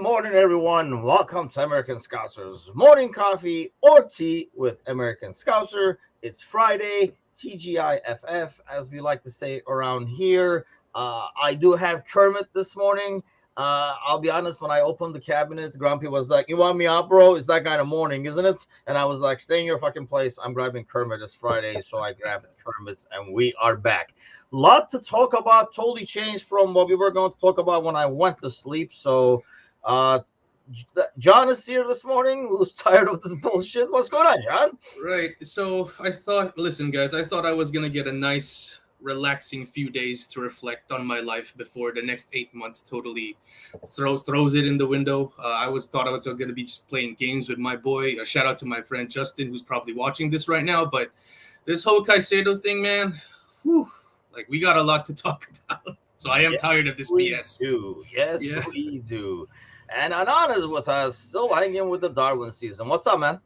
morning, everyone. Welcome to American Scousers Morning Coffee or Tea with American Scouser. It's Friday, TGIFF, as we like to say around here. I do have Kermit this morning. I'll be honest, when I opened the cabinet, Grumpy was like, "You want me out, bro? It's that kind of morning, isn't it?" And I was like, "Stay in your fucking place. I'm grabbing Kermit. It's Friday." So I grabbed Kermit's, and we are back. Lot to talk about. Totally changed from what we were going to talk about when I went to sleep. So, uh, John is here this morning. Who's tired of this bullshit? What's going on, John? Right. So I thought, listen, guys, I thought I was gonna get a nice, relaxing few days to reflect on my life before the next 8 months totally throws it in the window. I was thought I was gonna be just playing games with my boy. A shout out to my friend Justin, who's probably watching this right now. But this whole Caicedo thing, man, whew, like we got a lot to talk about. So I am Yes, tired of this we BS. do. Yes, Yeah. we do. And Anan is with us, still hanging with the Darwin season. What's up, man?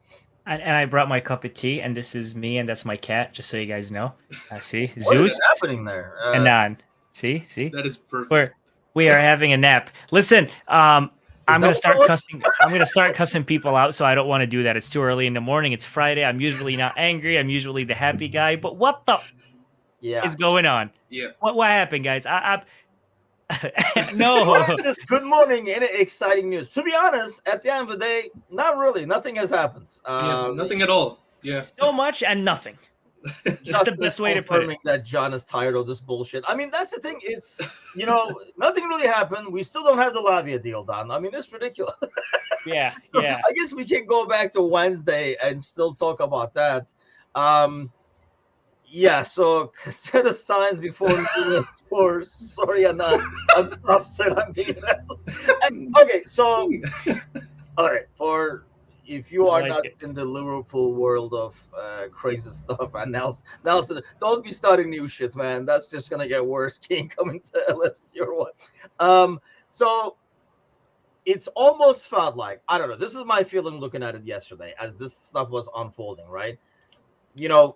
And I brought my cup of tea, and this is me, and that's my cat, just so you guys know. See, What is Zeus happening there? and Nan. See, That is perfect. we are having a nap. Listen, I'm that gonna start what- cussing. I'm gonna start cussing people out, so I don't want to do that. It's too early in the morning. It's Friday. I'm usually not angry. I'm usually the happy guy. But what the yeah. is going on? Yeah. What happened, guys? No. What is this? Good morning and exciting news. To be honest, at the end of the day, not really. Nothing has happened. Yeah. Nothing at all. Yeah. So much and nothing. That's the Justin best way to put it. confirming that John is tired of this bullshit. I mean, that's the thing. It's nothing really happened. We still don't have the Lavia deal done. I mean, it's ridiculous. Yeah. I guess we can go back to Wednesday and still talk about that. Yeah, so set of signs before Nunes scores. Sorry, I'm upset. I'm being okay. So, all right, for if you are like not it. in the Liverpool world of crazy stuff, and Nelson, don't be starting new shit, man. That's just gonna get worse. King coming to LFC or what? So it's almost felt like, I don't know. This is my feeling looking at it yesterday as this stuff was unfolding, right?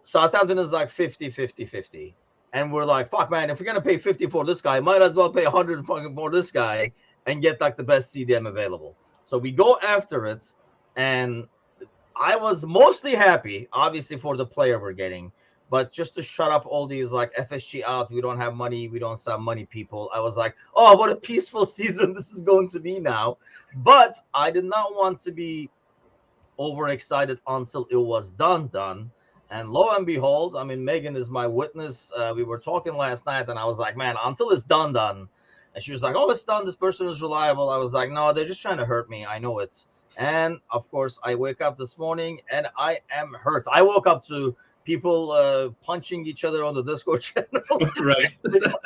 Southampton is like 50, 50, 50. And we're like, fuck, man, if we're going to pay 50 for this guy, might as well pay 100 fucking for this guy and get like the best CDM available. So we go after it. And I was mostly happy, obviously, for the player we're getting. But just to shut up all these like FSG out, we don't have money, we don't sell money people. I was like, oh, what a peaceful season this is going to be now. But I did not want to be overexcited until it was done. And lo and behold, I mean, Megan is my witness. We were talking last night, and I was like, man, until it's done. And she was like, oh, it's done. This person is reliable. I was like, no, they're just trying to hurt me. I know it. And, of course, I wake up this morning, and I am hurt. I woke up to people punching each other on the Discord channel. Right.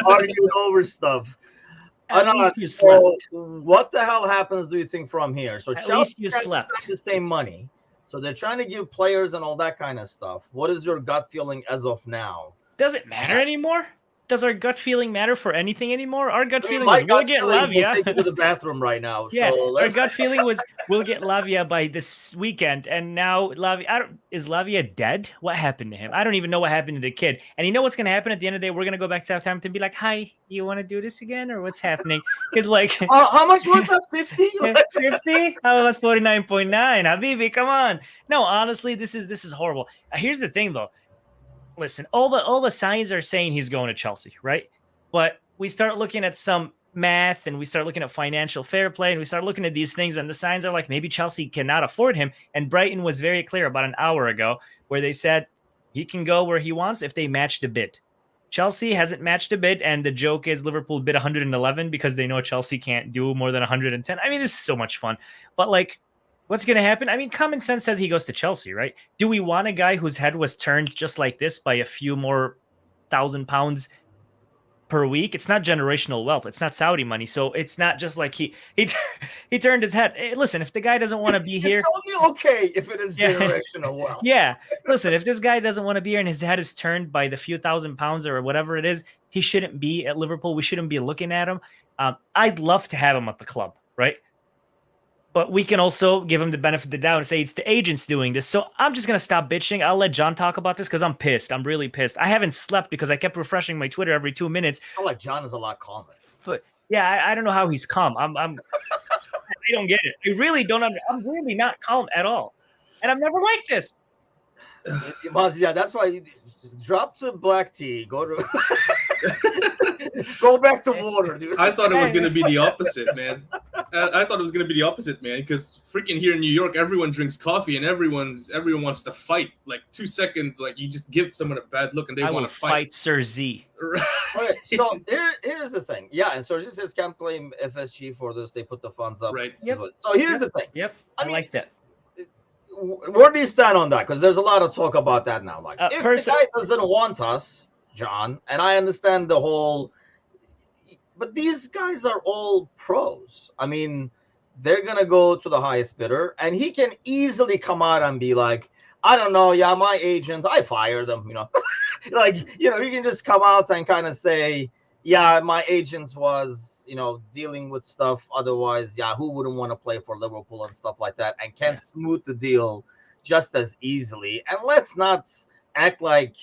Arguing over stuff. At least you slept. So what the hell happens, do you think, from here? So At Chelsea least you has slept. the same money. So they're trying to give players and all that kind of stuff. What is your gut feeling as of now? Does it matter anymore? Does our gut feeling matter for anything anymore? Our gut feeling My was we'll gut get feeling will take you Lavia. to the bathroom right now. Yeah, So our gut feeling was we'll get Lavia by this weekend, and now Lavia. Is Lavia dead? What happened to him? I don't even know what happened to the kid. And you know what's going to happen at the end of the day? We're going to go back to Southampton and be like, "Hi, you want to do this again, or what's happening?" Because like, how much was that? 50? 50? How about 49.9? Habibi, come on. No, honestly, this is horrible. Here's the thing, though. Listen, all the signs are saying he's going to Chelsea, right? But we start looking at some math and we start looking at financial fair play and we start looking at these things and the signs are like maybe Chelsea cannot afford him. And Brighton was very clear about an hour ago where they said he can go where he wants if they match the bid. Chelsea hasn't matched a bid, and the joke is Liverpool bid 111 because they know Chelsea can't do more than 110. I mean, this is so much fun. But like, what's going to happen? I mean, common sense says he goes to Chelsea, right? Do we want a guy whose head was turned just like this by a few more £1,000 per week? It's not generational wealth. It's not Saudi money. So it's not just like he turned his head. Hey, listen, if the guy doesn't want to be here, It's only okay if it is generational wealth. yeah. Listen, if this guy doesn't want to be here and his head is turned by the few £1,000s or whatever it is, he shouldn't be at Liverpool. We shouldn't be looking at him. I'd love to have him at the club, right? But we can also give him the benefit of the doubt and say it's the agents doing this. So I'm just going to stop bitching. I'll let John talk about this because I'm pissed. I'm really pissed. I haven't slept because I kept refreshing my Twitter every 2 minutes. I feel like John is a lot calmer. But yeah, I don't know how he's calm. I'm don't get it. I really don't. I'm really not calm at all, and I've never liked this. Yeah, that's why you drop to black tea. Go to go back to water, dude. I thought it was gonna be the opposite, man. I thought it was gonna be the opposite, man. Because freaking here in New York, everyone drinks coffee and everyone wants to fight. Like 2 seconds, like you just give someone a bad look and they want to fight Sir Z. Okay, so here's the thing. Yeah, and Sir Z says can't blame FSG for this. They put the funds up. Right. Yep. So here's the thing. Yep. I like that. Where do you stand on that? Because there's a lot of talk about that now. Like, if the guy doesn't want us, John, and I understand the whole, but these guys are all pros. I mean, they're gonna go to the highest bidder, and he can easily come out and be like, I don't know, yeah, my agent, I fired them, like, you can just come out and kind of say, yeah, my agent was, dealing with stuff. Otherwise, yeah, who wouldn't want to play for Liverpool and stuff like that, and can smooth the deal just as easily. And let's not act like,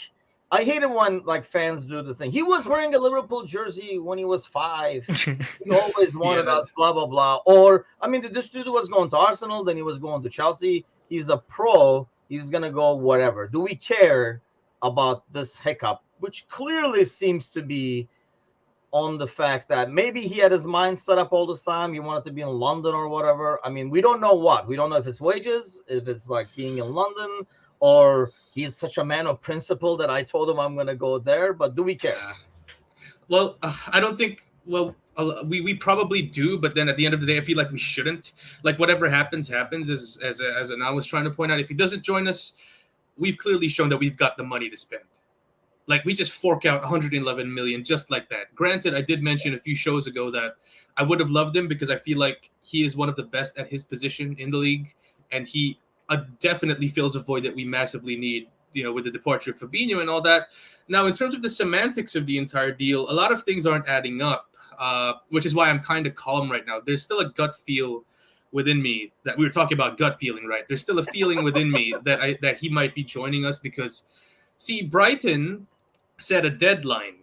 I hate it when like fans do the thing. He was wearing a Liverpool jersey when he was 5. He always wanted us, blah, blah, blah. Or, I mean, this dude was going to Arsenal, then he was going to Chelsea. He's a pro. He's going to go whatever. Do we care about this hiccup, which clearly seems to be on the fact that maybe he had his mind set up all this time. He wanted to be in London or whatever. I mean, we don't know what. We don't know if it's wages, if it's like being in London, or he's such a man of principle that I told him I'm going to go there. But do we care? Well, I don't think, we probably do. But then at the end of the day, I feel like we shouldn't. Like whatever happens, as Anand was trying to point out. If he doesn't join us, we've clearly shown that we've got the money to spend. Like we just fork out 111 million just like that. Granted, I did mention a few shows ago that I would have loved him because I feel like he is one of the best at his position in the league, and he definitely fills a void that we massively need, with the departure of Fabinho and all that. Now, in terms of the semantics of the entire deal, a lot of things aren't adding up, which is why I'm kind of calm right now. There's still a gut feel within me that we were talking about gut feeling, right? There's still a feeling within me that he might be joining us because, see, Brighton set a deadline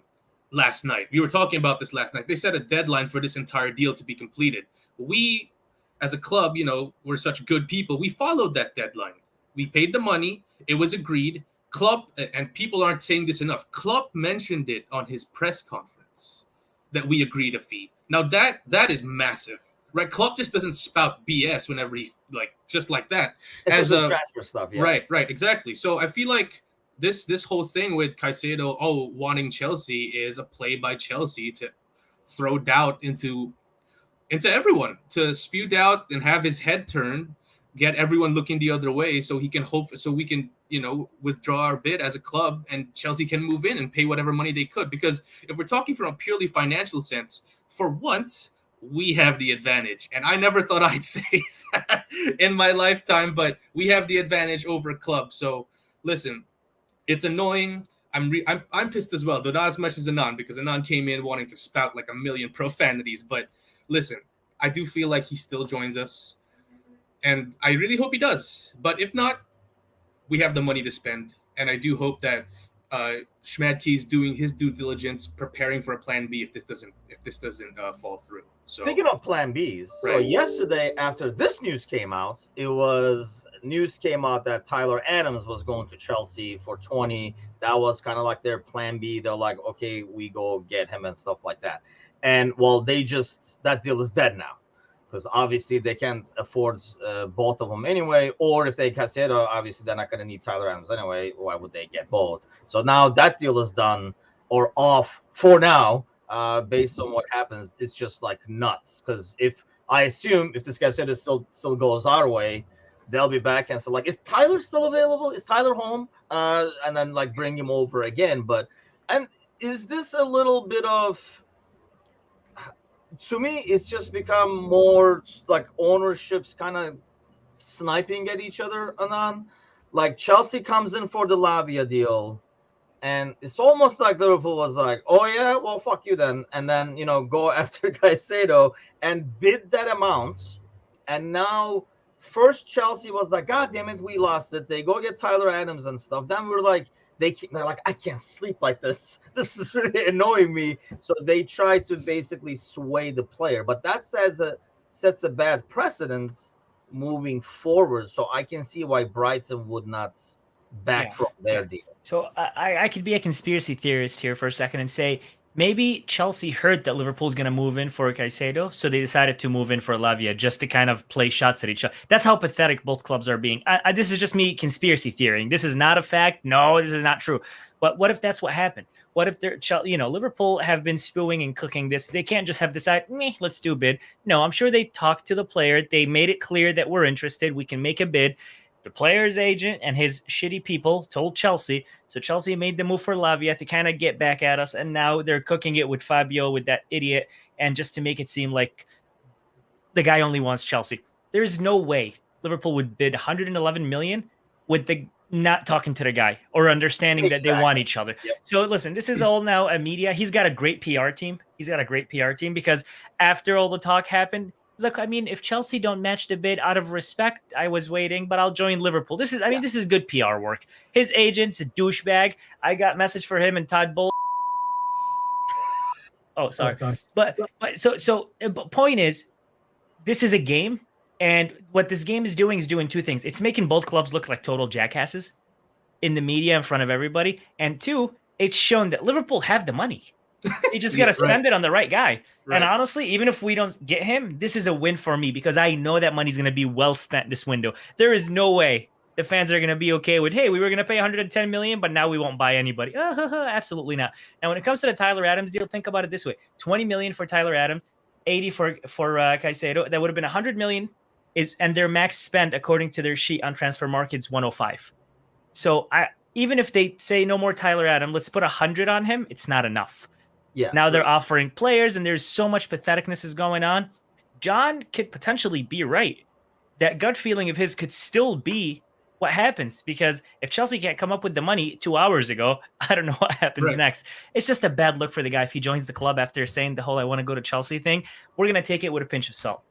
last night. We were talking about this last night. They set a deadline for this entire deal to be completed. We, as a club, we're such good people. We followed that deadline. We paid the money. It was agreed. Klopp, and people aren't saying this enough, Klopp mentioned it on his press conference that we agreed a fee. Now that is massive, right? Klopp just doesn't spout BS whenever he's like, just like that. As a transfer stuff, yeah. Right, exactly. So I feel like this whole thing with Caicedo, wanting Chelsea is a play by Chelsea to throw doubt into everyone, to spew doubt and have his head turned, get everyone looking the other way, so we can withdraw our bid as a club and Chelsea can move in and pay whatever money they could. Because if we're talking from a purely financial sense, for once we have the advantage, and I never thought I'd say that in my lifetime, but we have the advantage over a club. So listen. It's annoying. I'm pissed as well, though not as much as Anand, because Anand came in wanting to spout like a million profanities. But listen, I do feel like he still joins us, and I really hope he does. But if not, we have the money to spend, and I do hope that Schmadtke's doing his due diligence, preparing for a plan B if this doesn't fall through. So speaking of plan Bs, right. So yesterday after this news came out, news came out that Tyler Adams was going to Chelsea for 20. That was kind of like their plan B. They're like, okay, we go get him and stuff like that. And that deal is dead now, because obviously they can't afford both of them anyway. Or if they Caicedo, obviously they're not going to need Tyler Adams anyway. Why would they get both? So now that deal is done or off for now. Based on what happens, it's just like nuts. Because if this Caicedo still goes our way, they'll be back and so like, is Tyler still available? Is Tyler home? And then like bring him over again. And is this a little bit of? To me, it's just become more like ownerships kind of sniping at each other, Anand. Like Chelsea comes in for the Lavia deal, and it's almost like Liverpool was like, oh yeah, well, fuck you then. And then, go after Caicedo and bid that amount. And now first Chelsea was like, God damn it, we lost it. They go get Tyler Adams and stuff. Then we're like, they're like, I can't sleep like this. This is really annoying me. So they try to basically sway the player. But that says sets a bad precedent moving forward. So I can see why Brighton would not back from their deal. So I could be a conspiracy theorist here for a second and say maybe Chelsea heard that Liverpool's going to move in for Caicedo, so they decided to move in for Lavia just to kind of play shots at each other. That's how pathetic both clubs are being. This is just me conspiracy theorying. This is not a fact. No, this is not true. But what if that's what happened? What if they're, Liverpool have been spewing and cooking this? They can't just have decided, let's do a bid. No, I'm sure they talked to the player. They made it clear that we're interested. We can make a bid. The player's agent and his shitty people told Chelsea. So Chelsea made the move for Lavia to kind of get back at us. And now they're cooking it with Fabio, with that idiot. And just to make it seem like the guy only wants Chelsea. There's no way Liverpool would bid 111 million with the not talking to the guy or understanding that they want each other. Yep. So listen, this is all now a media. He's got a great PR team. Because after all the talk happened, look, I mean, if Chelsea don't match the bid out of respect, I was waiting, but I'll join Liverpool. This is good PR work. His agent's a douchebag. I got message for him and Todd Bowles. Oh, sorry. But point is, this is a game, and what this game is doing two things. It's making both clubs look like total jackasses in the media in front of everybody, and two, it's shown that Liverpool have the money. You just got to spend it on the right guy. Right. And honestly, even if we don't get him, this is a win for me because I know that money's going to be well spent this window. There is no way the fans are going to be okay with, hey, we were going to pay 110 million, but now we won't buy anybody. Absolutely not. Now, when it comes to the Tyler Adams deal, think about it this way. 20 million for Tyler Adams, 80 for Caicedo. That would have been 100 million and their max spend according to their sheet on Transfer Market's 105. So even if they say no more Tyler Adams, let's put 100 on him, it's not enough. Yeah. Now they're offering players, and there's so much patheticness is going on. John could potentially be right. That gut feeling of his could still be what happens, because if Chelsea can't come up with the money 2 hours ago, I don't know what happens next. It's just a bad look for the guy if he joins the club after saying the whole I want to go to Chelsea thing. We're going to take it with a pinch of salt.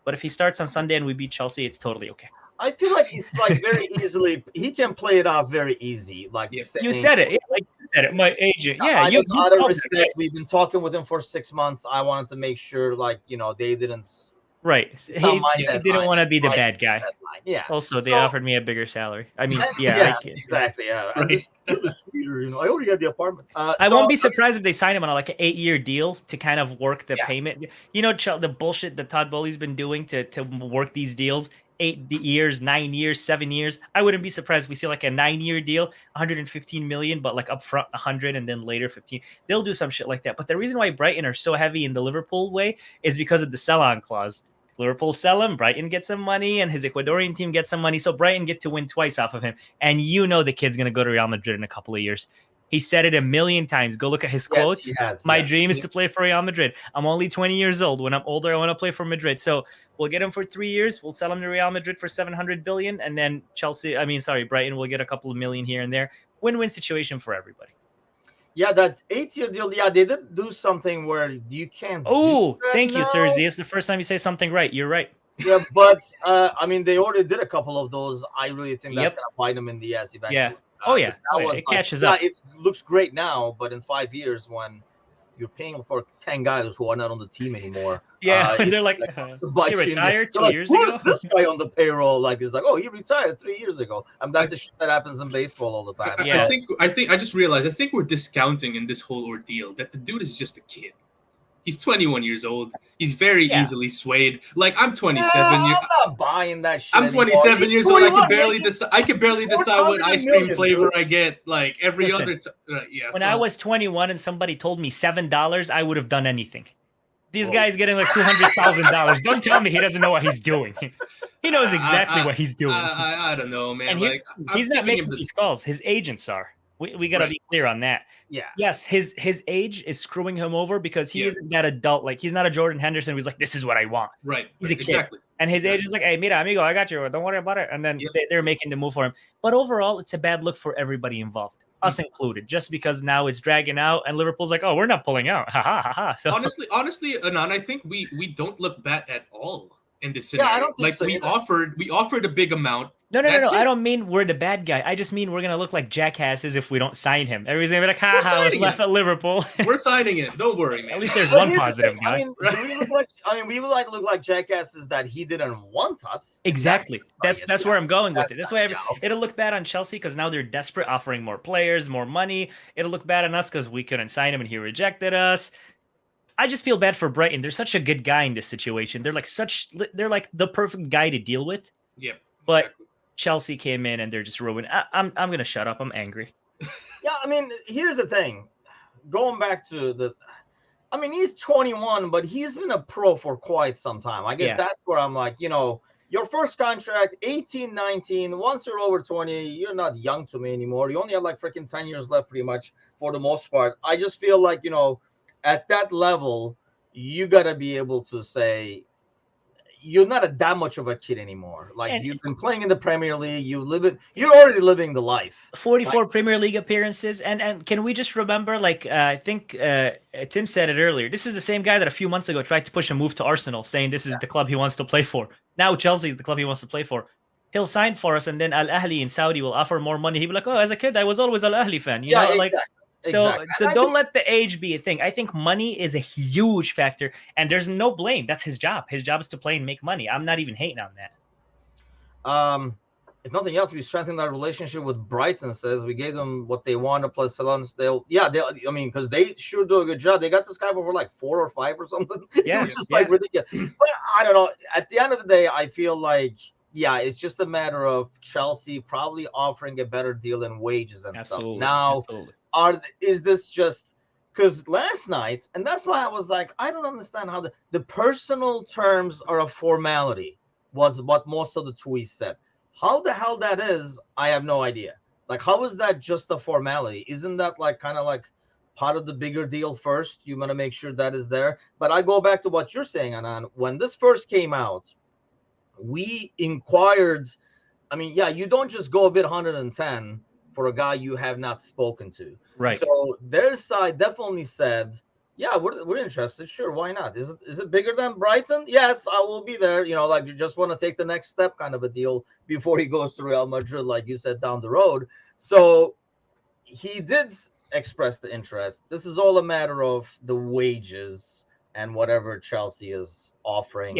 But if he starts on Sunday and we beat Chelsea, it's totally okay. I feel like it's like very easily. He can play it off very easy. Like you said it. Like you said it. My agent. Yeah. Out of respect, we've been talking with him for 6 months. I wanted to make sure, they didn't. Right. He didn't want to be the bad guy. Yeah. Also, they offered me a bigger salary. I mean, exactly. Yeah. Right. It was sweeter. I already had the apartment. I won't be surprised if they sign him on an 8-year deal to kind of work the payment. The bullshit that Todd Bowley's been doing to work these deals. 8 years, 9 years, 7 years. I wouldn't be surprised if we see a 9-year deal, 115 million, but upfront 100 and then later 15. They'll do some shit like that. But the reason why Brighton are so heavy in the Liverpool way is because of the sell-on clause. Liverpool sell him, Brighton gets some money, and his Ecuadorian team gets some money. So Brighton get to win twice off of him. And the kid's going to go to Real Madrid in a couple of years. He said it a million times. Go look at his quotes. My dream is to play for Real Madrid. I'm only 20 years old. When I'm older, I want to play for Madrid. So we'll get him for 3 years. We'll sell him to Real Madrid for 700 billion. And then Brighton will get a couple of million here and there. Win-win situation for everybody. Yeah, that 8-year deal. Yeah, they did do something where you can't. Oh, thank you, Sergi. It's the first time you say something right. You're right. Yeah, but they already did a couple of those. I really think that's going to bite them in the ass eventually. Yeah. It catches up. It looks great now, but in 5 years, when you're paying for 10 guys who are not on the team anymore, they're like he retired 2 years ago. Who's this guy on the payroll? It's he retired 3 years ago. That's the shit that happens in baseball all the time. Yeah. I think I just realized. I think we're discounting in this whole ordeal that the dude is just a kid. He's 21 years old. He's very easily swayed. I'm 27. I'm not buying that shit. I'm 27 years old. I can barely decide what ice cream flavor I get. Every other. When I was 21 and somebody told me $7, I would have done anything. These guys getting $200,000. Don't tell me he doesn't know what he's doing. He knows exactly what he's doing. I don't know, man. And he's not making these calls. His agents are. We got to be clear on that. Yeah. Yes, his age is screwing him over because he isn't that adult. He's not a Jordan Henderson who's this is what I want. Right. He's a kid. Exactly. And his age is hey, mira, amigo, I got you. Don't worry about it. And then they're making the move for him. But overall, it's a bad look for everybody involved, us included, just because now it's dragging out and Liverpool's oh, we're not pulling out. Ha ha ha ha. So honestly, Anand, I think we don't look bad at all in this scenario. Yeah, I don't think so we offered a big amount. No. That's I it. don't mean we're the bad guy. I just mean we're gonna look like jackasses if we don't sign him. Everybody's gonna be like, We're "Ha ha, was signing left him. at Liverpool." We're signing it. Don't worry, man. At least there's But one here's the positive thing, guy. I mean, do we look like? I mean, we would like look like jackasses that he didn't want us. Exactly. That's where I'm going with it. This way, okay. it'll look bad on Chelsea because now they're desperate, offering more players, more money. It'll look bad on us because we couldn't sign him and he rejected us. I just feel bad for Brighton. They're such a good guy in this situation. They're like the perfect guy to deal with. Yep. But exactly. Chelsea came in and they're just ruined. I'm gonna shut up. I'm angry. Yeah, I mean, here's the thing. Going back to I mean, he's 21, but he's been a pro for quite some time. I guess Yeah. that's where I'm like, your first contract, 18, 19. Once you're over 20, you're not young to me anymore. You only have like freaking 10 years left, pretty much, for the most part. I just feel like, at that level, you got to be able to say, you're not that much of a kid anymore. Like, And- you've been playing in the Premier League. You're already living the life. 44 Premier League appearances, and can we just remember, like I think Tim said it earlier, this is the same guy that a few months ago tried to push a move to Arsenal, saying this is the club he wants to play for. Now Chelsea is the club he wants to play for. He'll sign for us, and then Al Ahly in Saudi will offer more money. He'll be like, "Oh, as a kid, I was always Al Ahly fan." You know, exactly. like Exactly. so. Don't let the age be a thing. I think money is a huge factor, and there's no blame. That's his job. His job is to play and make money. I'm not even hating on that. If nothing else, we strengthened our relationship with Brighton. Says we gave them what they wanted plus Salons. I mean, because they sure do a good job. They got this guy for like 4 or 5 or something. Yeah, It was just like ridiculous. But I don't know. At the end of the day, I feel like it's just a matter of Chelsea probably offering a better deal in wages and Absolutely. stuff. Now, Absolutely. is this just because last night, and that's why I was like, I don't understand how the personal terms are a formality, was what most of the tweets said. How the hell that is, I have no idea. Like, how is that just a formality? Isn't that like kind of like part of the bigger deal first? You want to make sure that is there. But I go back to what you're saying, Anan. When this first came out, we inquired. I mean, you don't just go a bid 110 for a guy you have not spoken to. Right. So their side definitely said, yeah, we're interested. Sure, why not? Is it bigger than Brighton? Yes, I will be there. Like you just want to take the next step kind of a deal before he goes to Real Madrid, like you said, down the road. So he did express the interest. This is all a matter of the wages and whatever Chelsea is offering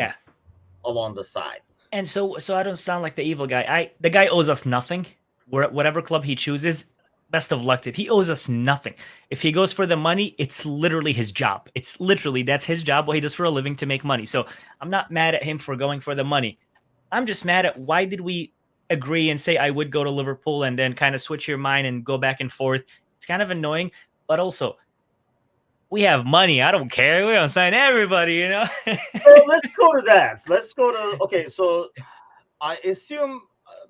along the side. And so I don't sound like the evil guy. The guy owes us nothing. We're at whatever club he chooses. Best of luck to him. He owes us nothing. If he goes for the money, it's literally his job. That's his job, what he does for a living, to make money. So I'm not mad at him for going for the money. I'm just mad at why did we agree and say I would go to Liverpool and then kind of switch your mind and go back and forth. It's kind of annoying, but also we have money. I don't care. We're gonna sign everybody, Well, let's go to that. Okay, so I assume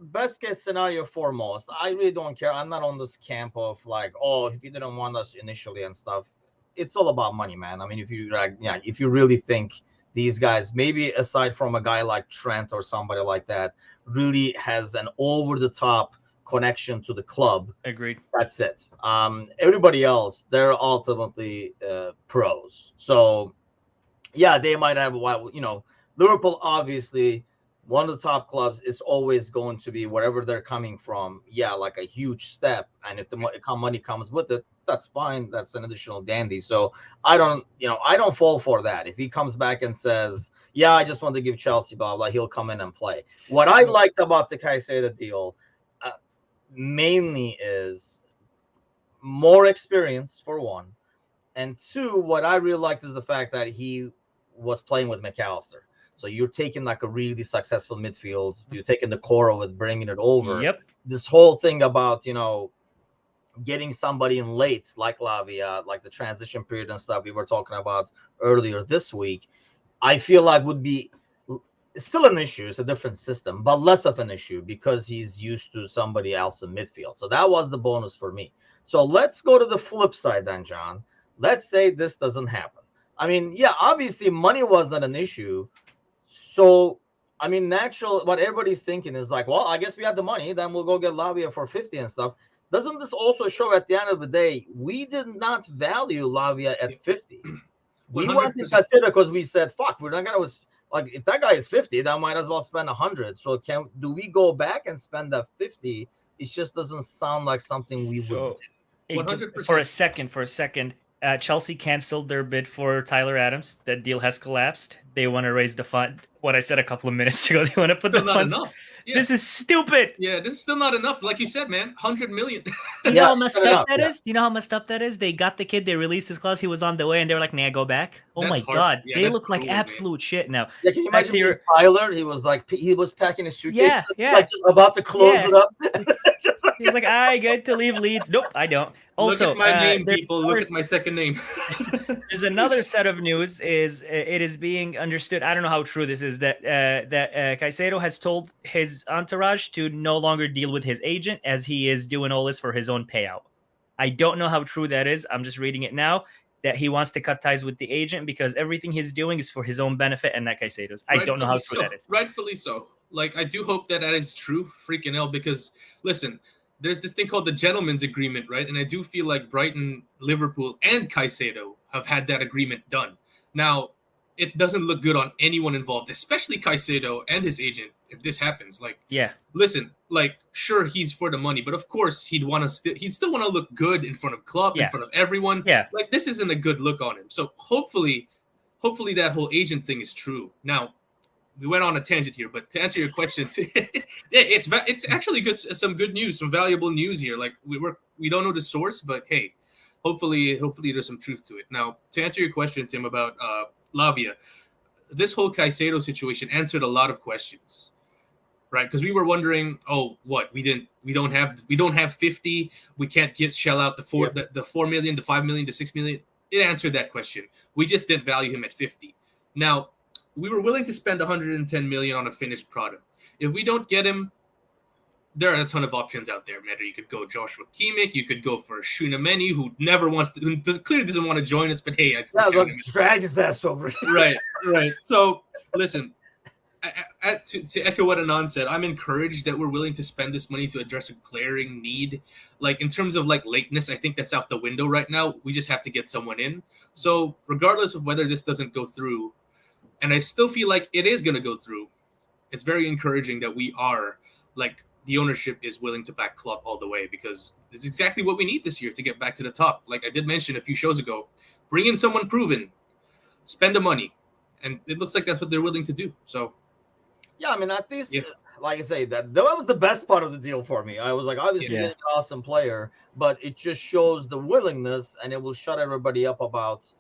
best case scenario foremost. I really don't care. I'm not on this camp of like, oh, if you didn't want us initially and stuff. It's all about money, man. I mean, if you really think these guys, maybe aside from a guy like Trent or somebody like that, really has an over-the-top connection to the club. Agreed. That's it. Everybody else, they're ultimately pros. So, they might have Liverpool, obviously, one of the top clubs, is always going to be wherever they're coming from. Like a huge step. And if the money comes with it, that's fine. That's an additional dandy. So I don't fall for that. If he comes back and says, I just want to give Chelsea blah, blah, he'll come in and play. What I liked about the Caicedo deal mainly is more experience, for one. And two, what I really liked is the fact that he was playing with McAllister. So you're taking like a really successful midfield. You're taking the core of it, bringing it over. Yep. This whole thing about, getting somebody in late, like Lavia, like the transition period and stuff we were talking about earlier this week, I feel like would be still an issue. It's a different system, but less of an issue because he's used to somebody else in midfield. So that was the bonus for me. So let's go to the flip side then, John. Let's say this doesn't happen. I mean, obviously money wasn't an issue. So, I mean, natural, what everybody's thinking is like, well, I guess we have the money, then we'll go get Lavia for 50 and stuff. Doesn't this also show at the end of the day, we did not value Lavia at 50? We 100%. wanted Caicedo because we said, fuck, we're not going to Like if that guy is 50, that might as well spend 100. So do we go back and spend that 50? It just doesn't sound like something we would do. 100%. For a second, Chelsea canceled their bid for Tyler Adams. That deal has collapsed. They want to raise the fund. What I said a couple of minutes ago, they want to put Still the not funds. enough. Yeah. This is stupid. Yeah, this is still not enough. Like you said, man, 100 million. You know how messed up that yeah. is? You know how messed up that is? They got the kid, they released his clause, he was on the way, and they were like, "Nah, go back." Oh That's my hard. god, Yeah, they that's look like cruel, man. absolute shit now. Yeah, can you Back imagine to your- Tyler? He was packing his suitcase. Yeah, yeah. Like just about to close Yeah. it up. Just like- He's like, "I get to leave Leeds." Nope, I don't. Also, look at my name, there's people. Look another- at my second name. There's another set of news. It is being understood. I don't know how true this is. That Caicedo has told his entourage to no longer deal with his agent, as he is doing all this for his own payout. I don't know how true that is. I'm just reading it now. That he wants to cut ties with the agent because everything he's doing is for his own benefit and not Caicedo's. I don't know how true that is. Rightfully so. Like, I do hope that is true. Freaking hell, because listen, there's this thing called the gentleman's agreement, right? And I do feel like Brighton, Liverpool, and Caicedo have had that agreement done. Now, it doesn't look good on anyone involved, especially Caicedo and his agent. If this happens, like, Yeah, listen, like, sure, he's for the money, but of course he'd still want to look good in front of club, in Yeah. front of everyone. yeah. Like, this isn't a good look on him. So hopefully that whole agent thing is true. Now, we went on a tangent here, but to answer your question, it's actually good, some good news, some valuable news here. Like, we don't know the source, but hey, hopefully there's some truth to it. Now, to answer your question, Tim, about Lavia, this whole Caicedo situation answered a lot of questions, right? Because we were wondering, oh, what we don't have 50, we can't shell out the 4 million, the 5 million, the 6 million. It answered that question. We just didn't value him at 50. Now, we were willing to spend 110 million on a finished product. If we don't get him, there are a ton of options out there. Matter, you could go Joshua Kimmich, you could go for Shunemeni, who clearly doesn't want to join us, but hey, I still count him. Drag his ass over here. Right. So listen, to echo what Anand said, I'm encouraged that we're willing to spend this money to address a glaring need. Like, in terms of like lateness, I think that's out the window right now. We just have to get someone in. So regardless of whether this doesn't go through, and I still feel like it is going to go through, it's very encouraging that we are, like, the ownership is willing to back Klopp all the way, because it's exactly what we need this year to get back to the top. Like I did mention a few shows ago, bring in someone proven, spend the money, and it looks like that's what they're willing to do. So, yeah, I mean, at least, like I say, that was the best part of the deal for me. I was like, obviously, he's an awesome player, but it just shows the willingness, and it will shut everybody up about.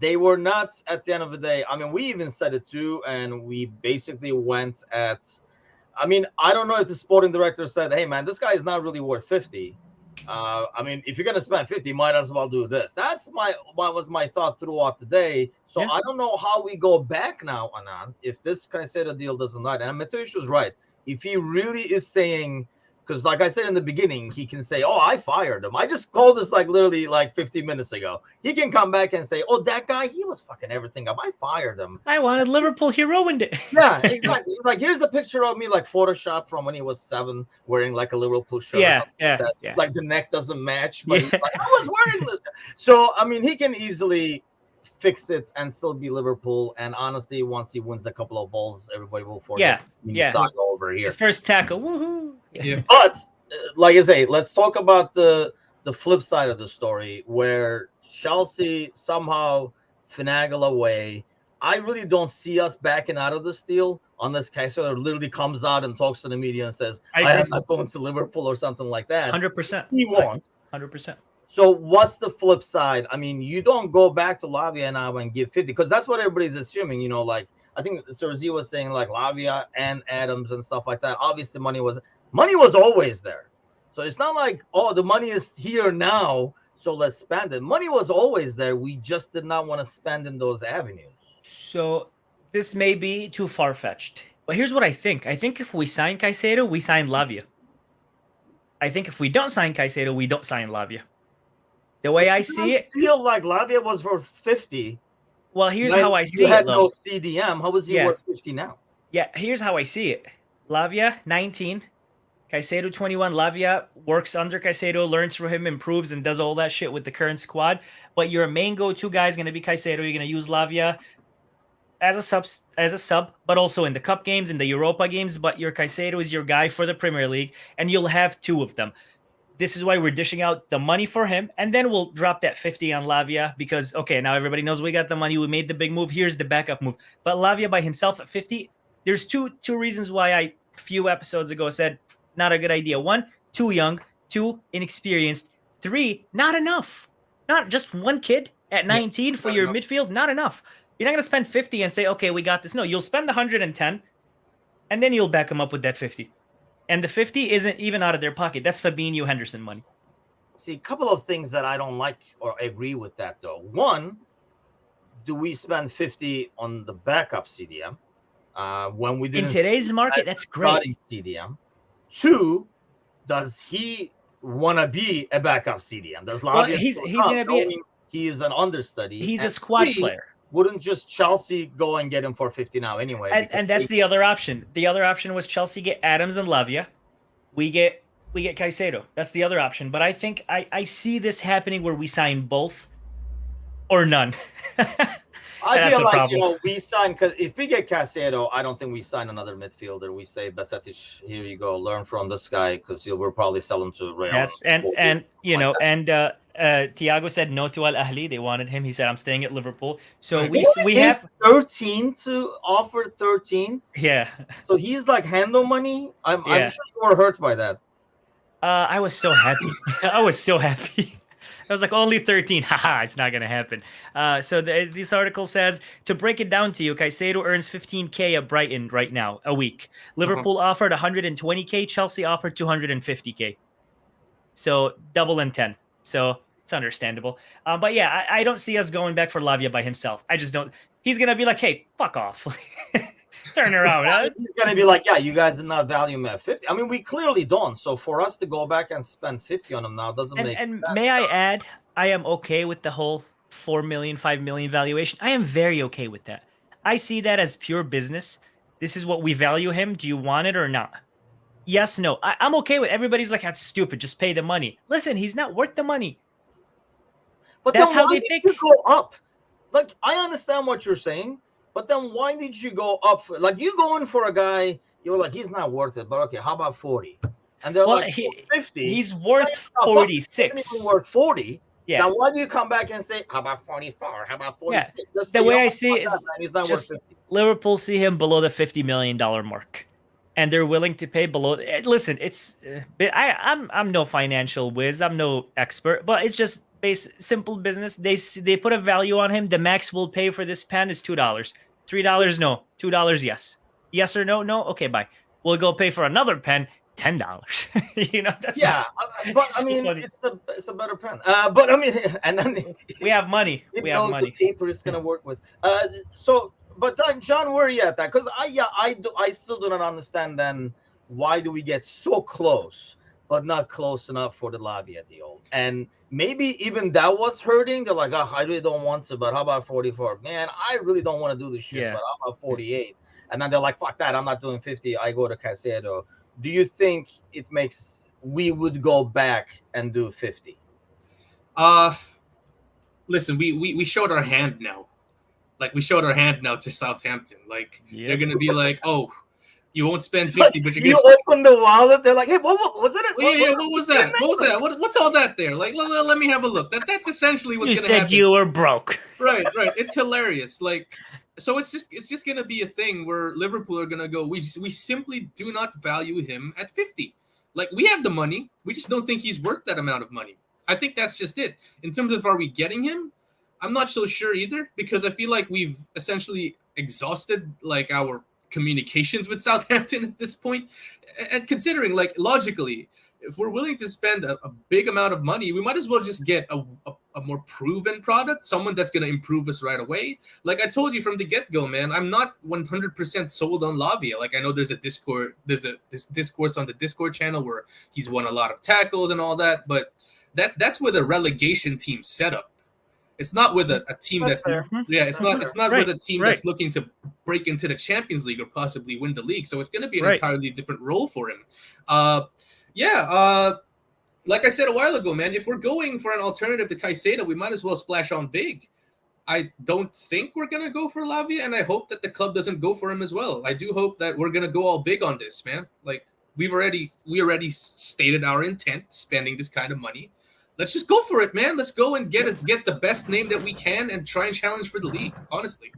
They were not, at the end of the day. I mean, we even said it too, and we basically went at. I mean, I don't know if the sporting director said, "Hey, man, this guy is not really worth 50." I mean, if you're gonna spend 50, might as well do this. That's was my thought throughout the day. So I don't know how we go back now, Anand, if this Caicedo deal doesn't lie. And Mateusz was right. If he really is saying. Because, like I said in the beginning, he can say, "Oh, I fired him. I just called this literally 50 minutes ago." He can come back and say, "Oh, that guy, he was fucking everything up. I fired him. I wanted Liverpool. He ruined it." Yeah, exactly. Like, here's a picture of me, Photoshop from when he was 7, wearing a Liverpool shirt. Yeah. Like the neck doesn't match, but he's like, "I was wearing this." So, I mean, he can easily fix it and still be Liverpool. And honestly, once he wins a couple of balls, everybody will forget. Saga over here. His first tackle. Woohoo! Yeah. But like I say, let's talk about the flip side of the story, where Chelsea somehow finagle away. I really don't see us backing out of this deal unless Caicedo literally comes out and talks to the media and says, "I am not going to Liverpool" or something like that. 100%. He won't. 100%. So what's the flip side? I mean, you don't go back to Lavia now and give 50, because that's what everybody's assuming. You know, like I think Sergi was saying, Lavia and Adams and stuff like that. Obviously, money was always there. So it's not like, oh, the money is here now, so let's spend it. Money was always there. We just did not want to spend in those avenues. So this may be too far-fetched, but here's what I think. I think if we sign Caicedo, we sign Lavia. I think if we don't sign Caicedo, we don't sign Lavia. The way I see it, feel like Lavia was worth 50. Well, here's how I see it. You had no CDM. How was he worth 50 now? Yeah, here's how I see it. Lavia, 19. Caicedo, 21. Lavia works under Caicedo, learns from him, improves, and does all that shit with the current squad. But your main go-to guy is going to be Caicedo. You're going to use Lavia as a sub, but also in the cup games, in the Europa games. But your Caicedo is your guy for the Premier League, and you'll have two of them. This is why we're dishing out the money for him, and then we'll drop that 50 on Lavia because okay, now everybody knows we got the money, we made the big move. Here's the backup move. But Lavia by himself at 50, there's two reasons why I a few episodes ago said not a good idea. One, too young. Two, inexperienced. Three, not enough. Not just one kid at 19 for your midfield, not enough. You're not going to spend 50 and say, okay, we got this. No, you'll spend 110, and then you'll back them up with that 50. And the 50 isn't even out of their pocket. That's Fabinho Henderson money. See, a couple of things that I don't like or agree with that, though. One, do we spend 50 on the backup CDM when we didn't? In today's market, that's great. CDM. Two, does he want to be a backup CDM? Does well, he's going to be. He is an understudy. He's a squad player. Wouldn't just Chelsea go and get him for 50 now anyway? And that's the other option. The other option was Chelsea get Adams and Lavia. We get Caicedo. That's the other option. But I think I see this happening where we sign both or none. I feel like we sign because if we get Caicedo, I don't think we sign another midfielder. We say Besetic, here you go, learn from this guy because we'll probably sell him to Real. That's and Thiago said no to Al Ahly. They wanted him. He said I'm staying at Liverpool. So we have 13 to offer 13. Yeah. So he's like handle money. I'm sure you were hurt by that. I was so happy. I was so happy. I was like, only 13. Haha, it's not going to happen. So this article says, to break it down to you, Caicedo earns 15K at Brighton right now, a week. Liverpool offered 120K. Chelsea offered 250K. So double and 10. So it's understandable. But yeah, I don't see us going back for Lavia by himself. I just don't. He's going to be like, hey, fuck off. Turn around. Huh? He's going to be like, yeah, you guys did not value him at 50. I mean, we clearly don't. So for us to go back and spend 50 on him now doesn't make sense. And may I add, I am okay with the whole 4 million, 5 million valuation. I am very okay with that. I see that as pure business. This is what we value him. Do you want it or not? Yes, no. I'm okay with everybody's like, that's stupid. Just pay the money. Listen, he's not worth the money. But that's how they think. You go up. Like, I understand what you're saying. But then why did you go up? Like, you go in for a guy, you're like, he's not worth it. But okay, how about 40? And they're like, 50. He's worth 46. He's worth 40. Yeah. Now, why do you come back and say, how about 44? How about 46? Yeah. The way I see it is he's not worth 50. Liverpool see him below the $50 million mark. And they're willing to pay below. Listen, it's I'm no financial whiz. I'm no expert. But it's just simple business. They put a value on him. The max we'll pay for this pen is $2. $3 no. $2 yes. Yes or no? No. Okay, bye. We'll go pay for another pen. $10. That's but I mean, funny. It's a better pen. But I mean, and then we have money. We have money. The paper is gonna work with. But John, where are you at that? Because I still do not understand. Then why do we get so close, but not close enough for the Lavia deal? And maybe even that was hurting. They're like, oh, I really don't want to, but how about 44? Man, I really don't want to do this shit, but how about 48? And then they're like, fuck that, I'm not doing 50. I go to Caicedo. Do you think we would go back and do 50? Listen, we showed our hand now. Like, we showed our hand now to Southampton. Like, they're gonna be like, oh, you won't spend 50, but you open the wallet. They're like, hey, what was it? What was that? What was that? What's all that there? Like, let me have a look. That's essentially what's gonna happen. You said you were broke. Right. It's hilarious. Like, so it's just gonna be a thing where Liverpool are gonna go, we simply do not value him at 50. Like, we have the money, we just don't think he's worth that amount of money. I think that's just it. In terms of are we getting him, I'm not so sure either, because I feel like we've essentially exhausted like our communications with Southampton at this point. And considering, like, logically, if we're willing to spend a big amount of money, we might as well just get a more proven product, someone that's going to improve us right away. Like I told you from the get-go, man, I'm not 100% sold on Lavia. Like, I know there's this discourse on the Discord channel where he's won a lot of tackles and all that, but that's with a relegation team setup. It's not with a team that's it's not with a team that's looking to break into the Champions League or possibly win the league. So it's going to be an entirely different role for him. Like I said a while ago, man, if we're going for an alternative to Caicedo, we might as well splash on big. I don't think we're gonna go for Lavia, and I hope that the club doesn't go for him as well. I do hope that we're gonna go all big on this, man. Like we already stated our intent, spending this kind of money. Let's just go for it, man. Let's go and get the best name that we can and try and challenge for the league. Honestly.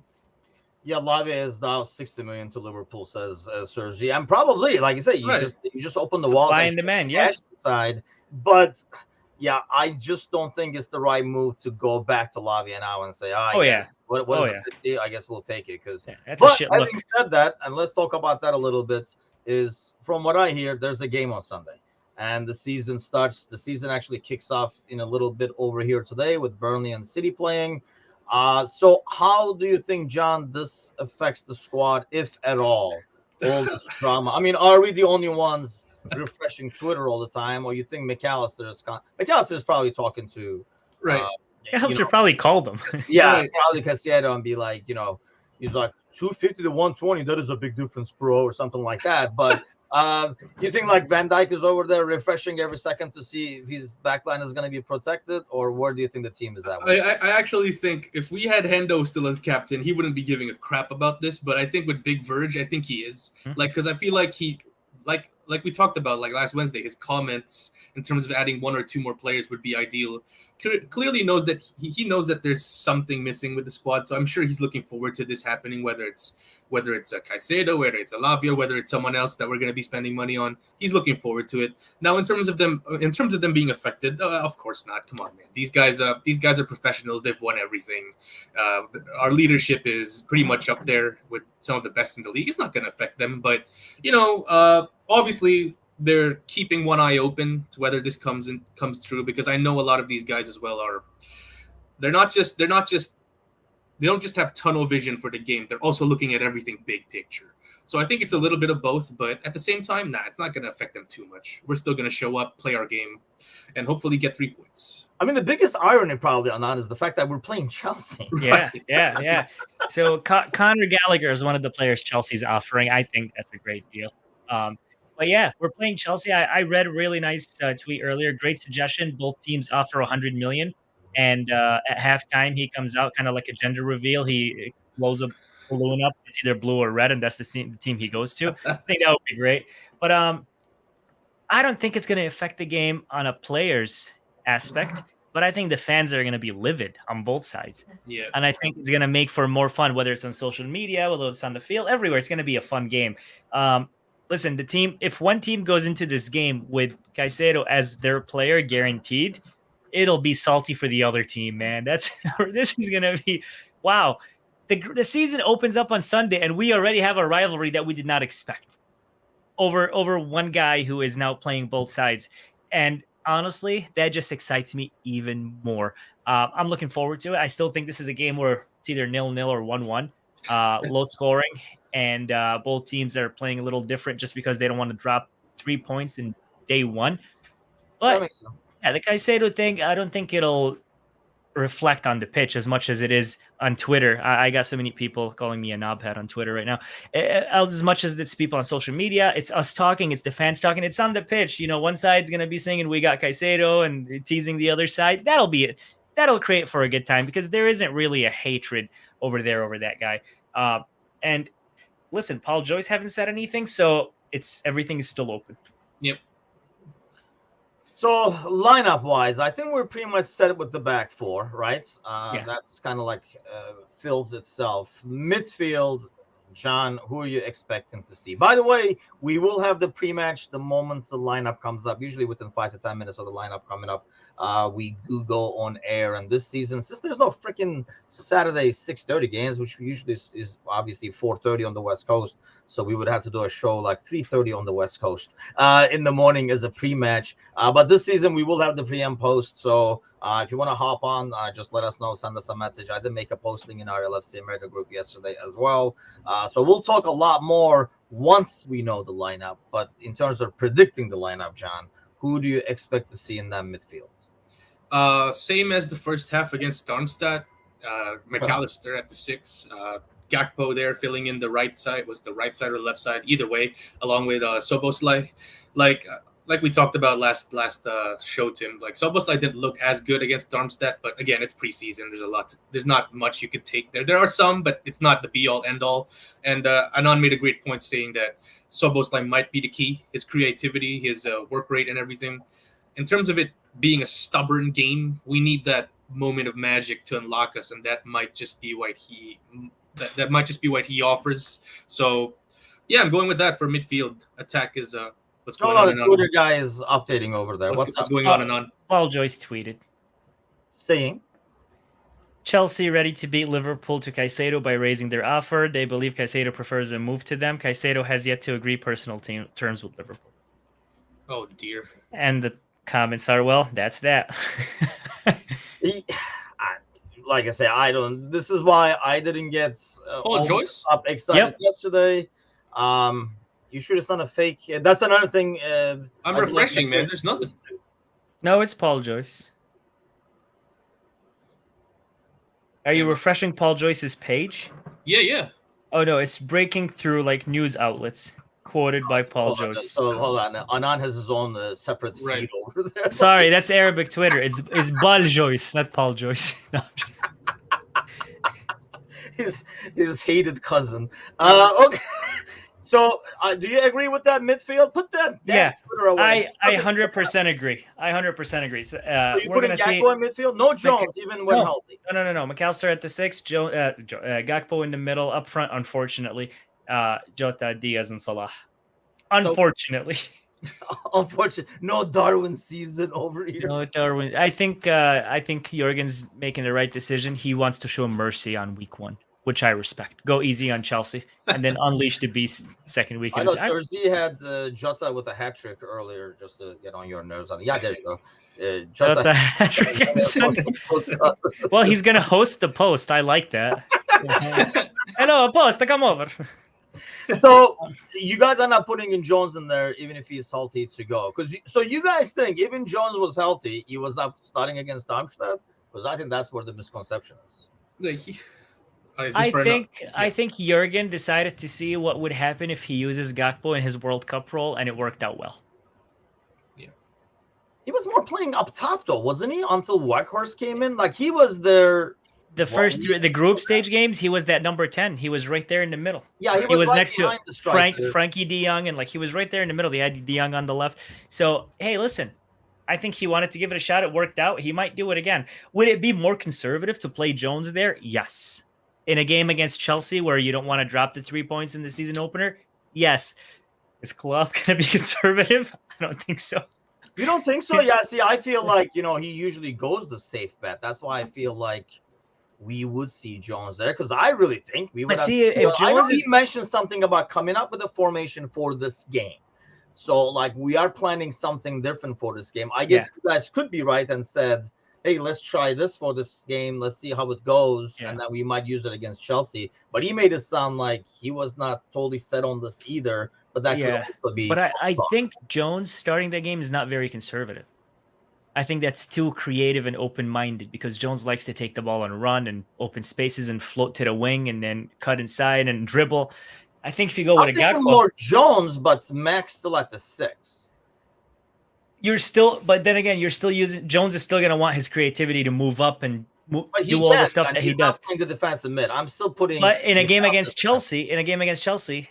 Yeah, Lavia is now 60 million to Liverpool, says Sergi, and probably, like you say, you just open the wall and demand, yeah. Side, but yeah, I just don't think it's the right move to go back to Lavia now and say, what is it? I guess we'll take it because. But having said that, and let's talk about that a little bit. Is from what I hear, there's a game on Sunday, and the season starts. The season actually kicks off in a little bit over here today with Burnley and City playing. So how do you think, John, this affects the squad, if at all? All this drama. I mean, are we the only ones refreshing Twitter all the time, or you think McAllister is probably talking to McAllister probably called them. Probably Caicedo and be like, he's like 250 to 120. That is a big difference, bro, or something like that. But you think like Van Dijk is over there refreshing every second to see if his backline is going to be protected, or where do you think the team is at? I actually think if we had Hendo still as captain, he wouldn't be giving a crap about this. But I think with Big Verge, I think he is. Because I feel like he, like we talked about like last Wednesday, his comments in terms of adding one or two more players would be ideal. Clearly knows that he knows that there's something missing with the squad, so I'm sure he's looking forward to this happening. Whether it's a Caicedo, whether it's a Lavia, whether it's someone else that we're going to be spending money on, he's looking forward to it. Now, in terms of them being affected, of course not. Come on, man. These guys are professionals. They've won everything. Our leadership is pretty much up there with some of the best in the league. It's not going to affect them, but obviously they're keeping one eye open to whether this comes through, because I know a lot of these guys as well they don't just have tunnel vision for the game. They're also looking at everything big picture. So I think it's a little bit of both, but at the same time, it's not going to affect them too much. We're still going to show up, play our game, and hopefully get 3 points. I mean, the biggest irony probably on that is the fact that we're playing Chelsea. Yeah. So Conor Gallagher is one of the players Chelsea's offering. I think that's a great deal. But yeah, we're playing Chelsea. I read a really nice tweet earlier. Great suggestion. Both teams offer 100 million. And at halftime, he comes out kind of like a gender reveal. He blows a balloon up. It's either blue or red, and that's the team he goes to. I think that would be great. But I don't think it's going to affect the game on a player's aspect. But I think the fans are going to be livid on both sides. Yeah. And I think it's going to make for more fun, whether it's on social media, whether it's on the field, everywhere. It's going to be a fun game. Listen, if one team goes into this game with Caicedo as their player guaranteed, it'll be salty for the other team, man. This is going to be, wow. The season opens up on Sunday, and we already have a rivalry that we did not expect over one guy who is now playing both sides. And honestly, that just excites me even more. I'm looking forward to it. I still think this is a game where it's either 0-0 or 1-1, low scoring. And both teams are playing a little different just because they don't want to drop 3 points in day one. But the Caicedo thing, I don't think it'll reflect on the pitch as much as it is on Twitter. I got so many people calling me a knobhead on Twitter right now. As much as it's people on social media, it's us talking, it's the fans talking, it's on the pitch. One side's going to be singing, "We got Caicedo," and teasing the other side. That'll be it. That'll create for a good time because there isn't really a hatred over that guy. And listen, Paul Joyce haven't said anything, so everything is still open. Yep. So lineup wise, I think we're pretty much set with the back four, right? That's kind of like fills itself. Midfield, John, who are you expecting to see? By the way, we will have the pre-match the moment the lineup comes up, usually within 5 to 10 minutes of the lineup coming up. We Google on air, and this season, since there's no freaking Saturday 6:30 games, which usually is obviously 4:30 on the West Coast, so we would have to do a show like 3:30 on the West Coast in the morning as a pre-match. But this season we will have the pre and post. So if you want to hop on, just let us know. Send us a message. I did make a posting in our LFC America group yesterday as well. So we'll talk a lot more once we know the lineup. But in terms of predicting the lineup, John, who do you expect to see in that midfield? Same as the first half against Darmstadt. McAllister at the 6. Gakpo there filling in the right side. Was the right side or left side? Either way, along with Szoboszlai. like we talked about last show, Tim. Like Szoboszlai didn't look as good against Darmstadt, but again, it's preseason. There's not much you could take there. There are some, but it's not the be all end all. And Anon made a great point saying that Szoboszlai might be the key. His creativity, his work rate, and everything. In terms of it being a stubborn game, we need that moment of magic to unlock us, and that might just be what that might just be what he offers. So, yeah, I'm going with that for midfield. Attack is what's going on. The Twitter guy is updating over there. What's going on and on? Paul Joyce tweeted saying Chelsea ready to beat Liverpool to Caicedo by raising their offer. They believe Caicedo prefers a move to them. Caicedo has yet to agree personal terms with Liverpool. Oh dear. And the comments are, well, that's that. Like I say, I don't. This is why I didn't get Joyce excited yesterday. You should have done a fake. That's another thing. I'm refreshing, man. There's nothing. No, it's Paul Joyce. Are you refreshing Paul Joyce's page? Yeah. Oh no, it's breaking through like news outlets. Quoted by Paul Joyce. So hold on. Anon has his own separate feed over there. Sorry, that's Arabic Twitter. It's Paul Joyce, not Paul Joyce. No, his hated cousin. Okay. So, do you agree with that midfield? Put that Twitter away. I 100% agree. I 100% agree. So, we're going to see Gakpo in midfield. No Jones, even when healthy. No. McAllister at the 6, Gakpo in the middle, up front. Unfortunately, Jota, Diaz, and Salah. Unfortunately. No Darwin season over here. No Darwin. I think Jurgen's making the right decision. He wants to show mercy on week 1, which I respect. Go easy on Chelsea, and then unleash the beast second week. I know Jersey had Jota with a hat trick earlier, just to get on your nerves. Yeah, there you go. Jota hat trick. Well, he's gonna host the post. I like that. Hello, post. Come over. So you guys are not putting in Jones in there, even if he's healthy to go. So you guys think even Jones was healthy, he was not starting against Darmstadt? Because I think that's where the misconception is. I think Jurgen decided to see what would happen if he uses Gakpo in his World Cup role, and it worked out well. Yeah, he was more playing up top though, wasn't he? Until Weghorst came in, like he was there. The group stage games, he was that number 10. He was right there in the middle. Yeah, he was right next to Frankie De Jong, and like he was right there in the middle. They had De Jong on the left. So hey, listen, I think he wanted to give it a shot. It worked out. He might do it again. Would it be more conservative to play Jones there? Yes. In a game against Chelsea where you don't want to drop the 3 points in the season opener? Yes. Is Klopp going to be conservative? I don't think so. You don't think so? Yeah, see, I feel like, he usually goes the safe bet. That's why I feel like we would see Jones there, because I really think we would. If Jones he mentioned something about coming up with a formation for this game. So, like, we are planning something different for this game. I guess you guys could be right and said, hey, let's try this for this game. Let's see how it goes. Yeah. And then we might use it against Chelsea. But he made it sound like he was not totally set on this either. But that could also be. But I think Jones starting that game is not very conservative. I think that's too creative and open-minded, because Jones likes to take the ball and run and open spaces and float to the wing and then cut inside and dribble. I think if you go with a Gakpo, more Jones, but Max still at the 6. But then again, you're still using Jones is still going to want his creativity to move up and do all the stuff that he does. Playing the defensive mid. I'm still putting. But in a game against Chelsea,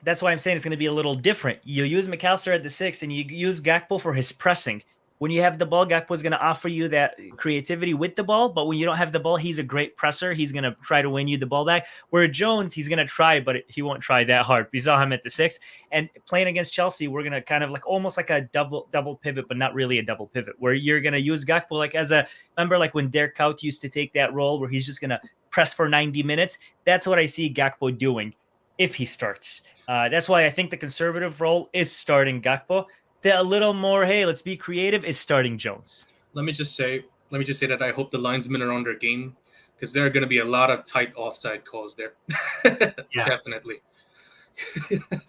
that's why I'm saying it's going to be a little different. You use McAllister at the 6, and you use Gakpo for his pressing. When you have the ball, Gakpo is going to offer you that creativity with the ball. But when you don't have the ball, he's a great presser. He's going to try to win you the ball back. Where Jones, he's going to try, but he won't try that hard. We saw him at the 6. And playing against Chelsea, we're going to kind of like almost like a double pivot, but not really a double pivot, where you're going to use Gakpo like remember like when Dirk Kuyt used to take that role where he's just going to press for 90 minutes. That's what I see Gakpo doing if he starts. That's why I think the conservative role is starting Gakpo. A little more, hey, let's be creative, is starting Jones. Let me just say that I hope the linesmen are on their game, because there are going to be a lot of tight offside calls there. Definitely.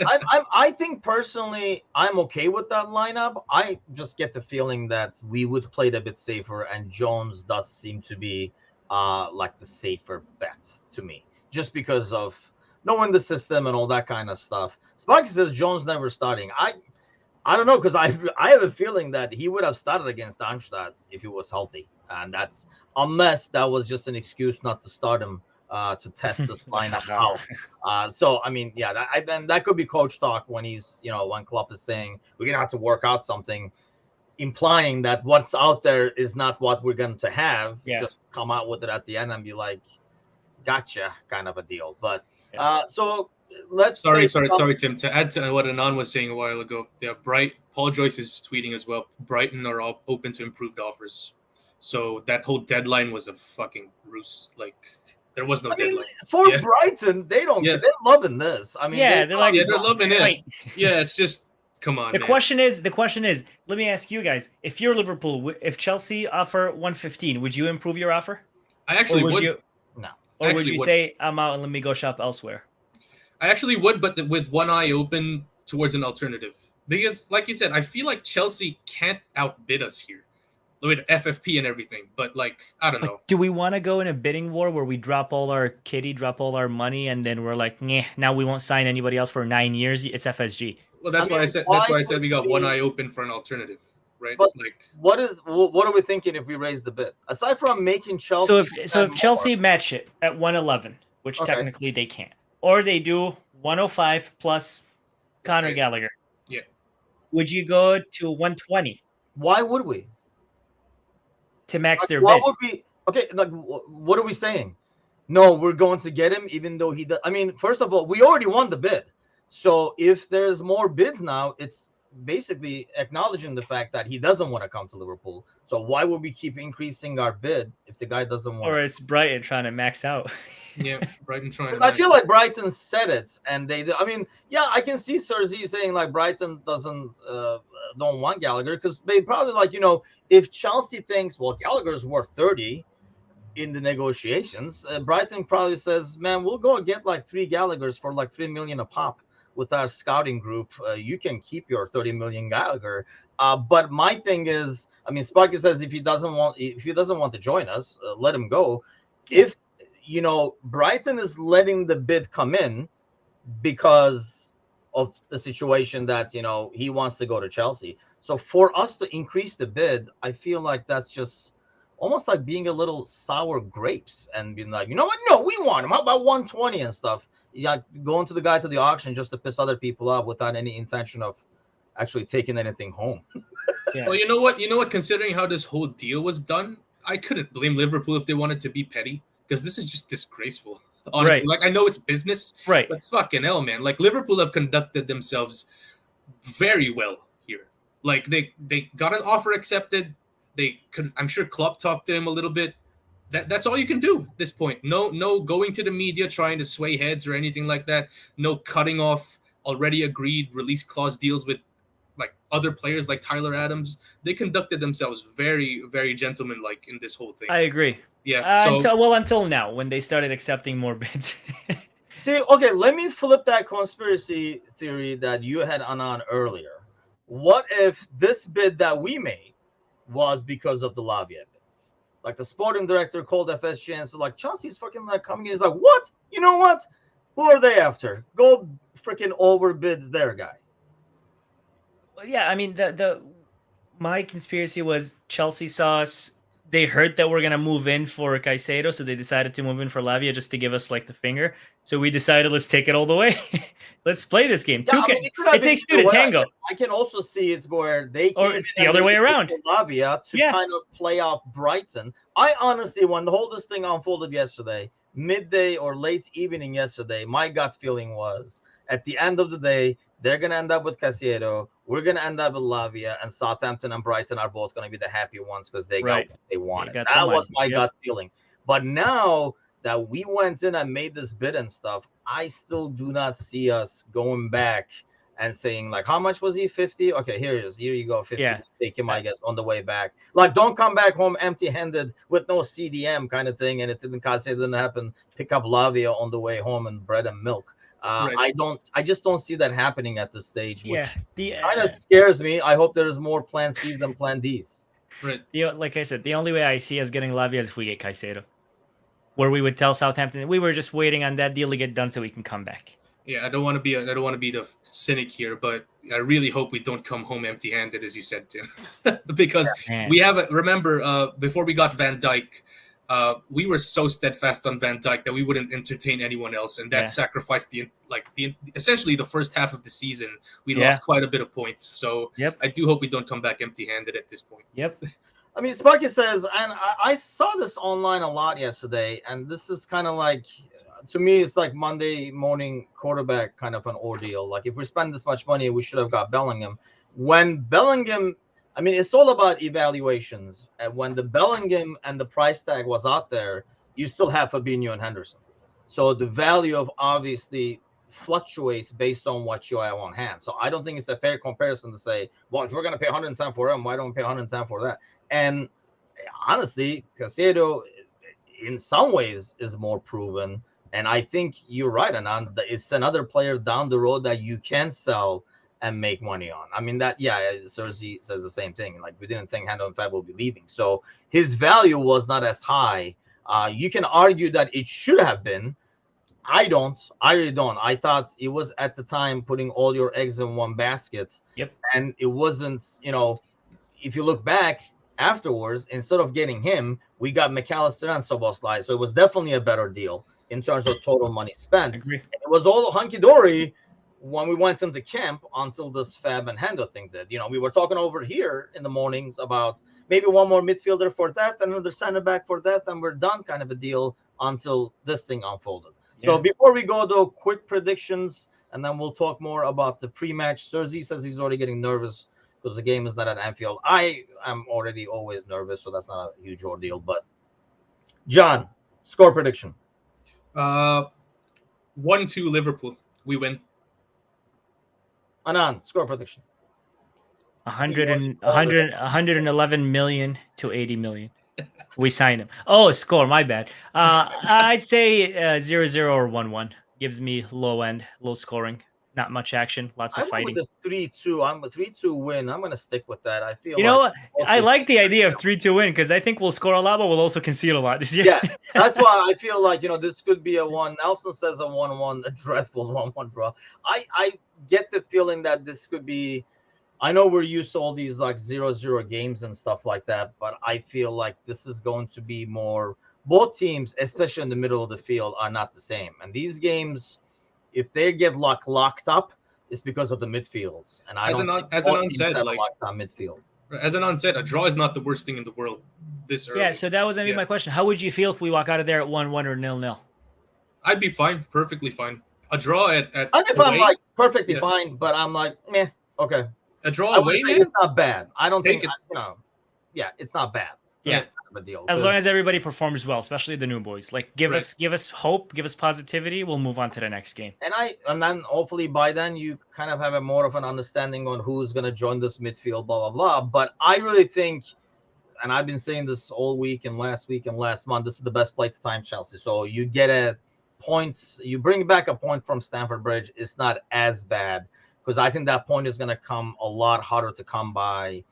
I think personally, I'm okay with that lineup. I just get the feeling that we would play it a bit safer, and Jones does seem to be like the safer bets to me, just because of knowing the system and all that kind of stuff. Sparky says Jones never starting. I don't know, because I have a feeling that he would have started against Darmstadt if he was healthy, and that's unless that was just an excuse not to start him to test this lineup out. So I mean, yeah, then that could be coach talk when he's when Klopp is saying we're gonna have to work out something, implying that what's out there is not what we're going to have. Yeah. Just come out with it at the end and be like, gotcha, kind of a deal. But so let's sorry, Tim. To add to what Anand was saying a while ago, yeah, Paul Joyce is tweeting as well. Brighton are all open to improved offers. So that whole deadline was a fucking ruse. Like there was no deadline. For Brighton, they don't. They're loving this. I mean, they're loving it. Yeah, it's just. Come on. The question is, let me ask you guys, if you're Liverpool, if Chelsea offer 115, would you improve your offer? I actually would. No. Or would you say, I'm out and let me go shop elsewhere? I actually would, but with one eye open towards an alternative. Because, like you said, I feel like Chelsea can't outbid us here with FFP and everything. But, I don't know. Do we want to go in a bidding war where we drop all our money, and then we're like, now we won't sign anybody else for 9 years? It's FSG. Well, that's why I said we got one eye open for an alternative, right? But what are we thinking if we raise the bid? Aside from making Chelsea, so if Chelsea match it at 111, which technically they can't, or they do 105 plus Conor Gallagher, would you go to 120? Why would we? To max their what bid. Would be okay? What are we saying? No, we're going to get him, even though he does. I mean, first of all, we already won the bid. So if there's more bids now, it's basically acknowledging the fact that he doesn't want to come to Liverpool. So why would we keep increasing our bid if the guy doesn't want? Or it's Brighton trying to max out. Yeah, Brighton trying. I feel like Brighton said it, and they. I mean, yeah, I can see Serzi saying Brighton don't want Gallagher because they probably if Chelsea thinks Gallagher is worth 30 in the negotiations, Brighton probably says, man, we'll go and get 3 Gallaghers for 3 million a pop. With our scouting group, you can keep your 30 million Gallagher. But my thing is, I mean, Sparky says if he doesn't want to join us, let him go. If Brighton is letting the bid come in because of the situation that he wants to go to Chelsea. So for us to increase the bid, I feel like that's just almost like being a little sour grapes and being like, you know what? No, we want him. How about 120 and stuff? Yeah, going to the guy to the auction just to piss other people off without any intention of actually taking anything home. Yeah. Well, you know what? Considering how this whole deal was done, I couldn't blame Liverpool if they wanted to be petty because this is just disgraceful. Honestly, I know it's business, right? But fucking hell, man! Liverpool have conducted themselves very well here. They got an offer accepted. I'm sure Klopp talked to him a little bit. That's all you can do at this point. No going to the media trying to sway heads or anything like that. No cutting off already agreed release clause deals with other players like Tyler Adams. They conducted themselves very, very gentlemanlike in this whole thing. I agree. Yeah. Until now, when they started accepting more bids. See, okay, let me flip that conspiracy theory that you had on earlier. What if this bid that we made was because of the Lavia bid? The sporting director called FSG and said, Chelsea's fucking coming in. He's like, what? You know what? Who are they after? Go freaking overbids their guy. Well, yeah, I mean, my conspiracy was Chelsea saw us. They heard that we're gonna move in for Caicedo, so they decided to move in for Lavia just to give us the finger. So we decided, let's take it all the way. Let's play this game. Yeah, it takes two to tango. I can also see it's where they or it's the other way around. Lavia to kind of play off Brighton. I honestly, when the whole this thing unfolded yesterday, midday or late evening yesterday, my gut feeling was at the end of the day, they're gonna end up with Caicedo. We're going to end up with Lavia, and Southampton and Brighton are both going to be the happy ones because they got what they wanted. That was my gut feeling. But now that we went in and made this bid and stuff, I still do not see us going back and saying, how much was he? 50? Okay, here he is. Here you go. 50. Yeah. Take him, I guess, on the way back. Don't come back home empty-handed with no CDM kind of thing, and it didn't happen. Pick up Lavia on the way home and bread and milk. I just don't see that happening at this stage, which kind of scares me. I hope there's more plan C's than plan D's. Right. Like I said, the only way I see us getting Lavia is if we get Caicedo, where we would tell Southampton we were just waiting on that deal to get done so we can come back. Yeah, I don't want to be the cynic here, but I really hope we don't come home empty-handed, as you said, Tim, because Man. we have remember before we got Van Dijk, we were so steadfast on Van Dijk that we wouldn't entertain anyone else, and that Yeah. sacrificed essentially the first half of the season. We Yeah. lost quite a bit of points, so Yep. I do hope we don't come back empty-handed at this point. Yep. I mean, Sparky says, and I saw this online a lot yesterday, and this is kind of like, to me, it's like Monday morning quarterback kind of an ordeal. Like, if we spend this much money, we should have got Bellingham. When Bellingham, I mean, it's all about evaluations. And when the Bellingham and the price tag was out there, you still have Fabinho and Henderson. So the value of obviously fluctuates based on what you have on hand. So I don't think it's a fair comparison to say, well, if we're going to pay 110 for him, why don't we pay 110 for that? And honestly, Caicedo, in some ways, is more proven. And I think you're right, Anand. It's another player down the road that you can sell and make money on. I mean, Sergi says the same thing. Like, we didn't think Hendo and Fab will be leaving. So his value was not as high. You can argue that it should have been. I really don't. I thought it was at the time putting all your eggs in one basket. Yep. And it wasn't, if you look back afterwards, instead of getting him, we got McAllister and Szoboszlai. So it was definitely a better deal in terms of total money spent. I agree. It was all hunky-dory when we went into camp until this Fab and Hendo thing did. We were talking over here in the mornings about maybe one more midfielder for depth, another center back for depth, and we're done kind of a deal until this thing unfolded. Yeah. So before we go, though, quick predictions, and then we'll talk more about the pre-match. Sergi says he's already getting nervous because the game is not at Anfield. I am already always nervous, so that's not a huge ordeal. But John, score prediction. 1-2 Liverpool. We win. Anand, score prediction. 111 million to 80 million. We sign him. Oh, score. My bad. I'd say 0-0 or 1-1. Gives me low scoring. Not much action. Lots of fighting. With the 3-2. I'm a 3-2 win. I'm going to stick with that. I feel what? I like the idea of 3-2 win because I think we'll score a lot, but we'll also concede a lot this year. Yeah, that's why I feel like, this could be a 1. Nelson says a 1-1, a dreadful 1-1 draw. I get the feeling that this could be, I know we're used to all these like 0-0 games and stuff like that, but I feel like this is going to be more, both teams, especially in the middle of the field, are not the same. And these games, if they get locked up, it's because of the midfields. And I as Anand said, like locked on midfield. As Anand said, a draw is not the worst thing in the world this early. Yeah, so that was my question. How would you feel if we walk out of there at 1-1 or 0-0? I'd be fine, perfectly fine. A draw at I'm like perfectly fine, but I'm like, meh, okay. A draw away, man? It's not bad. I don't Take think, it's not bad. Yeah. Kind of a deal. As long as everybody performs well, especially the new boys. Like, give us hope, give us positivity. We'll move on to the next game. And then hopefully by then you kind of have a more of an understanding on who's going to join this midfield, blah, blah, blah. But I really think, and I've been saying this all week and last month, this is the best play to time Chelsea. So you get you bring back a point from Stamford Bridge. It's not as bad because I think that point is going to come a lot harder to come by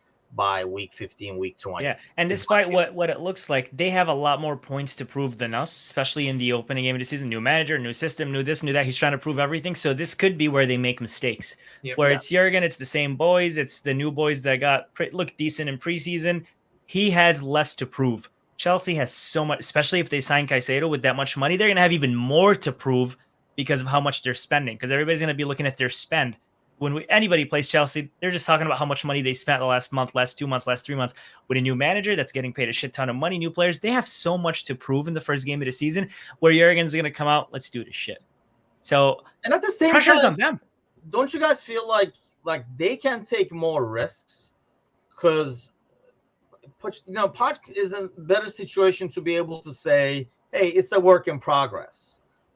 week 15, week 20. Yeah, and despite what it looks like, they have a lot more points to prove than us, especially in the opening game of the season. New manager, new system, new this, new that. He's trying to prove everything. So this could be where they make mistakes. Yep. It's Jurgen, it's the same boys. It's the new boys that looked decent in preseason. He has less to prove. Chelsea has so much, especially if they sign Caicedo with that much money. They're going to have even more to prove because of how much they're spending, because everybody's going to be looking at their spend. When anybody plays Chelsea, they're just talking about how much money they spent the last month, last 2 months, last 3 months. With a new manager that's getting paid a shit ton of money, new players, they have so much to prove in the first game of the season where Jurgen's going to come out, let's do this shit. So, and at the same pressure's time, on them. Don't you guys feel like they can take more risks? Because, Poch is in a better situation to be able to say, hey, it's a work in progress.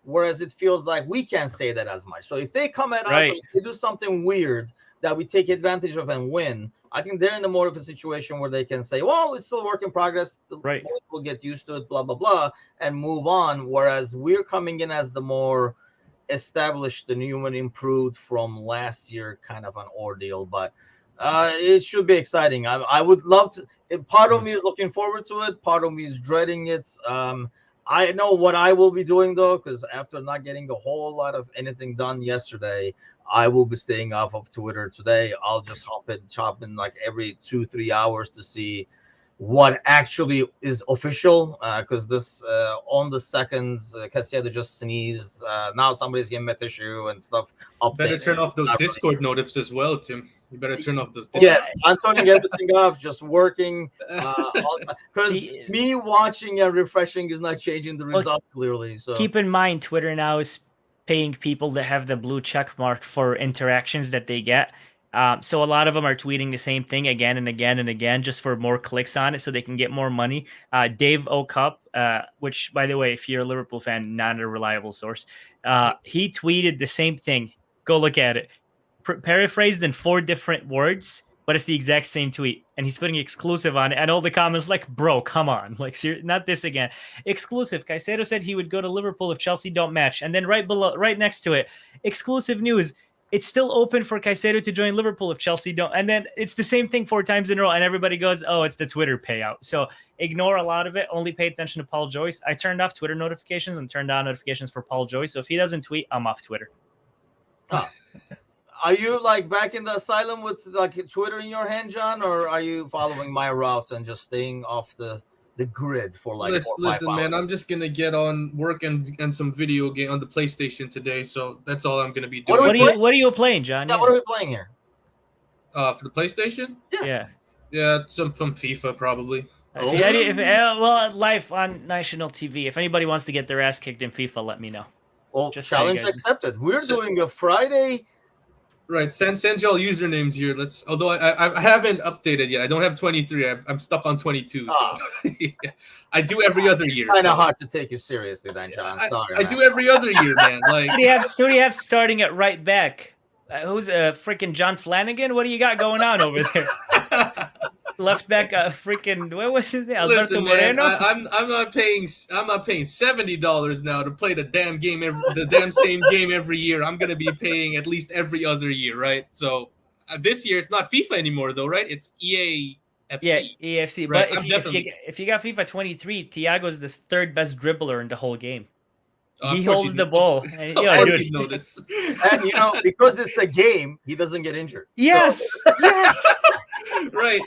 Whereas it feels like we can't say that as much. So if they come at us or if they do something weird that we take advantage of and win, I think they're in a more of a situation where they can say, well, it's still a work in progress. We'll get used to it, blah, blah, blah, and move on. Whereas we're coming in as the more established, the new and improved from last year kind of an ordeal. But it should be exciting. I would love to. Part of me is looking forward to it. Part of me is dreading it. I know what I will be doing though, because after not getting a whole lot of anything done yesterday, I will be staying off of Twitter today. I'll just chop in like every 2-3 hours to see what actually is official. Because this on the seconds, Caicedo just sneezed. Now somebody's getting a tissue and stuff. Better turn off those Not really. Discord notifs as well, Tim. You better turn off those. Yeah, Discord. I'm turning everything off, just working. Because me watching and refreshing is not changing the result clearly. So Keep in mind, Twitter now is paying people to have the blue check mark for interactions that they get. So a lot of them are tweeting the same thing again and again and again just for more clicks on it so they can get more money. Dave O'Cup, which, by the way, if you're a Liverpool fan, not a reliable source, he tweeted the same thing. Go look at it. Paraphrased in 4 different words, but it's the exact same tweet. And he's putting exclusive on it. And all the comments like, bro, come on. Like, not this again. Exclusive. Caicedo said he would go to Liverpool if Chelsea don't match. And then right next to it, exclusive news. It's still open for Caicedo to join Liverpool if Chelsea don't. And then it's the same thing 4 times in a row. And everybody goes, oh, it's the Twitter payout. So ignore a lot of it. Only pay attention to Paul Joyce. I turned off Twitter notifications and turned on notifications for Paul Joyce. So if he doesn't tweet, I'm off Twitter. Oh. Are you like back in the asylum with like Twitter in your hand, John, or are you following my route and just staying off the grid for like listen, man, I'm just gonna get on work and some video game on the PlayStation today, so that's all I'm gonna be doing. What are you playing, John? Yeah, what are we playing here? For the PlayStation? Yeah, some from FIFA probably. Live on national TV. If anybody wants to get their ass kicked in FIFA, let me know. Well, just challenge accepted. We're doing a Friday. Right, send y'all usernames here. Although I haven't updated yet. I don't have 23. I'm stuck on 22. So I do every other year. Kind of hard to take you seriously, then, John. Sorry. I do every other year, man. Like, who do you have starting at right back? Who's freaking John Flanagan? What do you got going on over there? Left back, freaking what was his name? Alberto Moreno. I'm not paying $70 now to play the damn game same game every year. I'm gonna be paying at least every other year, right? So this year it's not FIFA anymore, though, right? It's EA FC. Yeah, EFC. Right? But if you got FIFA 23, Thiago's the 3rd best dribbler in the whole game. He holds the ball. Of course you know this. And because it's a game, he doesn't get injured. Yes, so. yes. Right.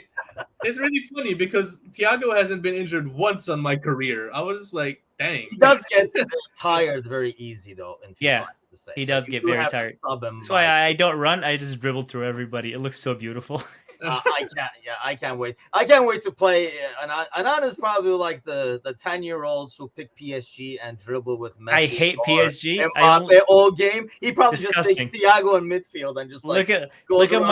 It's really funny because Thiago hasn't been injured once on my career. I was just like, dang. He does get tired very easy, though. In FIFA, yeah, he does get very tired. That's why I don't run. I just dribble through everybody. It looks so beautiful. I can't wait. I can't wait to play. Anan is probably like the 10-year-olds who pick PSG and dribble with Messi. I hate PSG. Mbappe all game. He probably Disgusting. just takes Thiago in midfield and just like look at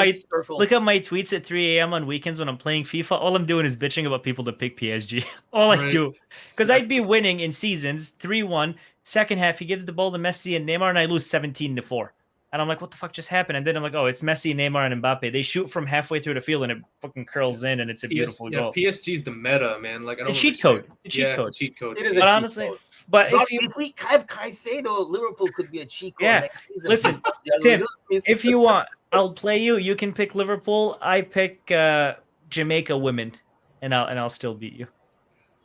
my tweets at 3 a.m. on weekends when I'm playing FIFA. All I'm doing is bitching about people that pick PSG. All I do, because I'd be winning in seasons 3-1. Second half, he gives the ball to Messi and Neymar, and I lose 17-4. And I'm like, what the fuck just happened? And then I'm like, oh, it's Messi, Neymar, and Mbappe. They shoot from halfway through the field, and it fucking curls in, and it's a beautiful goal. PSG's the meta, man. Like, it's a cheat code. It's a cheat code. It is but honestly, if we have Caicedo, Liverpool could be a cheat code next season. Listen, Tim, if you want, I'll play you. You can pick Liverpool. I pick Jamaica women, and I'll still beat you.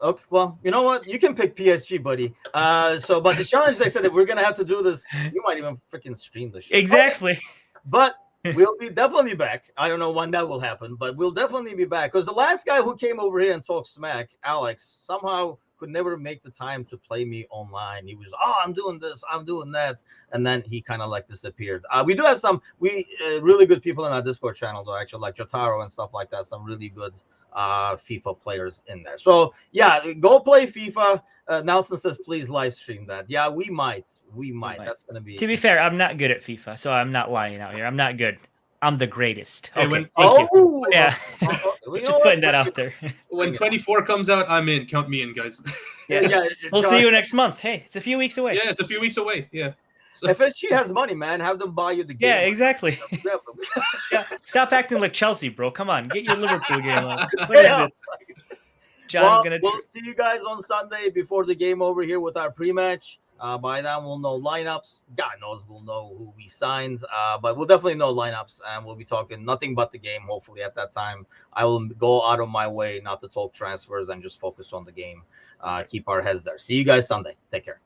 Okay, well, you know what? You can pick PSG, buddy. But the challenge, like I said, that we're gonna have to do this. You might even freaking stream this shit. Exactly. But we'll be definitely back. I don't know when that will happen, but we'll definitely be back. Because the last guy who came over here and talked smack, Alex, somehow could never make the time to play me online. He was, I'm doing this, I'm doing that, and then he kind of like disappeared. We do have some really good people in our Discord channel, though, actually, like Jotaro and stuff like that. Some really good FIFA players in there. So yeah, go play FIFA. Nelson says please live stream that. Yeah, we might. That's gonna be. To be fair, I'm not good at FIFA, so I'm not lying out here. I'm not good. I'm the greatest. Hey, okay. Thank you. Yeah. Just putting that out there. When 24 comes out, I'm in. Count me in, guys. Yeah. We'll see you next month. Hey, it's a few weeks away. Yeah, it's a few weeks away. Yeah. So. If she has money, man, have them buy you the game. Yeah, exactly. Stop acting like Chelsea, bro. Come on, get your Liverpool game on. What is this? We'll see you guys on Sunday before the game over here with our pre-match. By then, we'll know lineups. God knows we'll know who we signed. But we'll definitely know lineups, and we'll be talking nothing but the game, hopefully, at that time. I will go out of my way not to talk transfers and just focus on the game. keep our heads there. See you guys Sunday. Take care.